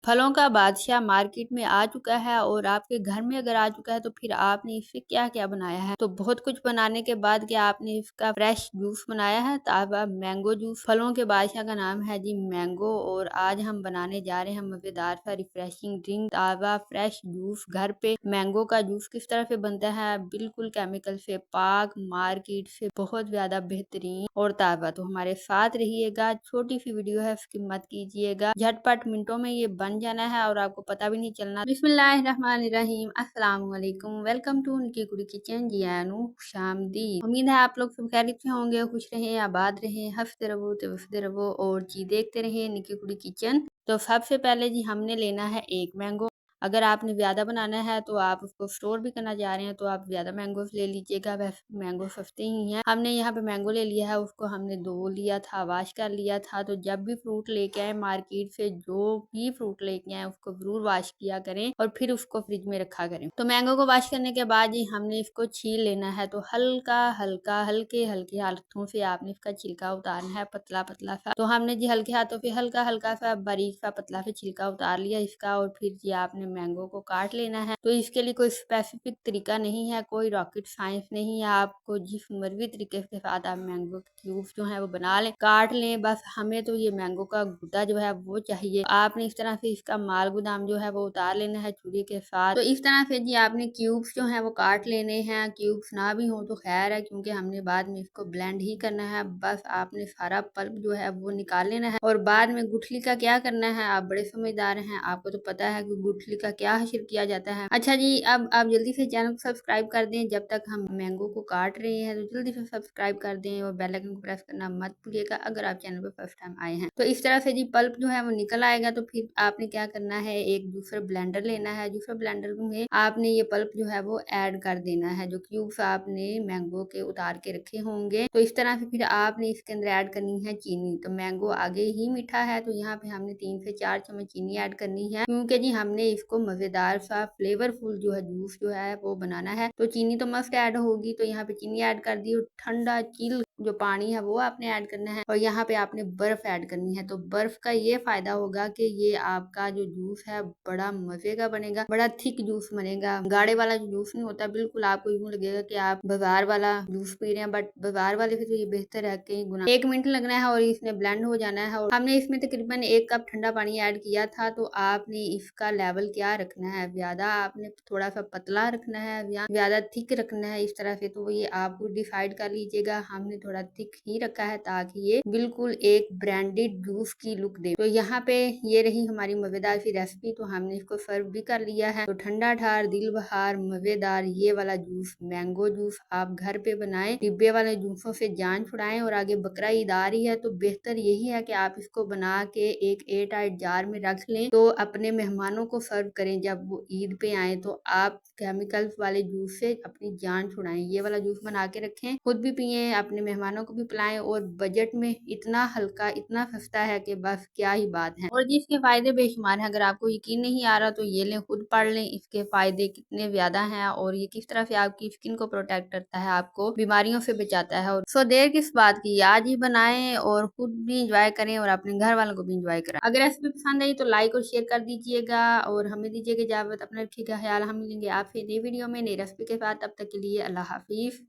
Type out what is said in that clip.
फलों का बादशाह मार्केट में आ चुका है और आपके घर में अगर आ चुका है तो फिर आपने इससे क्या क्या बनाया है। तो बहुत कुछ बनाने के बाद क्या आपने इसका फ्रेश जूस बनाया है, ताज़ा मैंगो जूस। फलों के बादशाह का नाम है जी मैंगो और आज हम बनाने जा रहे हैं मजेदार सा रिफ्रेशिंग ड्रिंक, ताज़ा फ्रेश जूस घर पे। मैंगो का जूस किस तरह से बनता है, बिल्कुल केमिकल से पाक, मार्केट से बहुत ज्यादा बेहतरीन और ताज़ा। तो हमारे साथ रहिएगा, छोटी सी वीडियो है, स्किप मत कीजिएगा, झटपट मिनटों में ये बन जाना है और आपको पता भी नहीं चलना। बिस्मिल्लाहिर्रहमानिर्रहीम, अस्सलाम वालेकुम, वेलकम टू निकी कुड़ी किचन, जियानु शामदी। उम्मीद है आप लोग सब खैरियत से होंगे, खुश रहें, आबाद रहें, हंसते रहो तवसते रहो और जी देखते रहें निकी कुड़ी किचन। तो सबसे पहले जी हमने लेना है एक मैंगो। अगर आपने ज़्यादा बनाना है तो आप उसको स्टोर भी करना चाह रहे हैं तो आप ज़्यादा मैंगोस ले लीजिएगा, वैसे मैंगो सस्ते ही हैं। हमने यहाँ पे मैंगो ले लिया है, उसको हमने धो लिया था, वॉश कर लिया था। तो जब भी फ्रूट लेके आए मार्केट से, जो भी फ्रूट लेके आए उसको जरूर वॉश किया करें और फिर उसको फ्रिज में रखा करें। तो मैंगो को वॉश करने के बाद ही हमने इसको छील लेना है। तो हल्का हल्का हल्के हल्के हाथों से आपने इसका छिलका उतारना है, पतला पतला सा। तो हमने जी हल्के हाथों से हल्का हल्का सा बारीक सा पतला सा छिलका उतार लिया इसका और फिर जी आपने मैंगो को काट लेना है। तो इसके लिए कोई स्पेसिफिक तरीका नहीं है, कोई रॉकेट साइंस नहीं है। आपको जिस मर्जी तरीके के साथ आप मैंगो के क्यूब्स जो है वो बना लें, काट लें, बस हमें तो ये मैंगो का गुदा जो है वो चाहिए। आपने इस तरह से इसका माल गुदाम जो है वो उतार लेना है छुरी के साथ। तो इस तरह से जी आपने क्यूब्स जो है वो काट लेने हैं। क्यूब्स ना भी हो तो खैर है, क्योंकि हमने बाद में इसको ब्लेंड ही करना है। बस आपने सारा पल्प जो है वो निकाल लेना है और बाद में गुठली का क्या करना है, आप बड़े समझदार हैं, आपको तो पता है कि गुठली का क्या हासिल किया जाता है। अच्छा जी, अब आप जल्दी से चैनल को सब्सक्राइब कर दें। जब तक हम मैंगो को काट रहे हैं तो जल्दी से सब्सक्राइब कर दें और बेल आइकन को प्रेस करना मत भूलिएगा अगर आप चैनल पर फर्स्ट टाइम आए हैं। तो इस तरह से जी पल्प जो है वो निकल आएगा। तो फिर आपने क्या करना है, एक दूसरा ब्लेंडर लेना है। दूसरा ब्लेंडर में आपने ये पल्प जो है वो ऐड कर देना है, जो क्यूब्स आपने मैंगो के उतार के रखे होंगे। तो इस तरह से फिर आपने इसके अंदर ऐड करनी है चीनी। तो मैंगो आगे ही मीठा है तो यहाँ पे हमने 3 से 4 चम्मच चीनी ऐड करनी है, क्योंकि जी हमने इसको मजेदार सा फ्लेवरफुल जो है जूस जो है वो बनाना है। तो चीनी तो मस्ट ऐड होगी। तो यहाँ पे चीनी ऐड कर दी और ठंडा चिल जो पानी है वो आपने ऐड करना है और यहाँ पे आपने बर्फ ऐड करनी है। तो बर्फ का ये फायदा होगा कि ये आपका जो जूस है बड़ा मजे का बनेगा, बड़ा थिक जूस बनेगा। गाढ़े वाला जो जूस नहीं होता, बिल्कुल आपको यूं लगेगा कि आप बाजार वाला जूस पी रहे हैं, बट बाजार वाले से तो ये बेहतर है कई गुना। 1 मिनट लगना है और इसमें ब्लेंड हो जाना है। और हमने इसमें तकरीबन 1 कप ठंडा पानी ऐड किया था। तो आपने इसका लेवल क्या रखना है, ज्यादा आपने थोड़ा सा पतला रखना है या ज्यादा थिक रखना है, इस तरह से तो ये आप डिसाइड कर लीजिएगा। हमने थोड़ा थिक ही रखा है ताकि ये बिल्कुल एक ब्रांडेड जूस की लुक दे। तो यहाँ पे ये रही हमारी मजेदार सी रेसिपी। तो हमने इसको सर्व भी कर लिया है। तो ठंडा ठार दिल बहार मजेदार ये वाला जूस, मैंगो जूस आप घर पे बनाएं, डिब्बे वाले जूसों से जान छुड़ाएं। और आगे बकरा ईद आ रही है तो बेहतर यही है कि आप इसको बना के एक एयर टाइट जार में रख लें, तो अपने मेहमानों को सर्व करें जब वो ईद पे आए। तो आप केमिकल्स वाले जूस से अपनी जान छुड़ाएं। ये वाला जूस बना के रखें, खुद भी पिए, अपने मेहमानों को भी पिलाएं और बजट में इतना हल्का, इतना सस्ता है कि बस क्या ही बात है। और जी इसके फायदे बेशुमार हैं। अगर आपको यकीन नहीं आ रहा तो ये लें, खुद पढ़ लें इसके फायदे कितने ज्यादा हैं और ये किस तरह से आपकी स्किन को प्रोटेक्ट करता है, आपको बीमारियों से बचाता है। और सो देर किस बात की, आज ही बनाएं और खुद भी इंजॉय करें और अपने घर वालों को भी इंजॉय करें। अगर रेसिपी पसंद आई तो लाइक और शेयर कर दीजिएगा और हमें दीजिएगा इजाजत। अपना ठीक है ख्याल, हम मिलेंगे आपसे नई वीडियो में नई रेसिपी के साथ। तब तक के लिए अल्लाह हाफिज।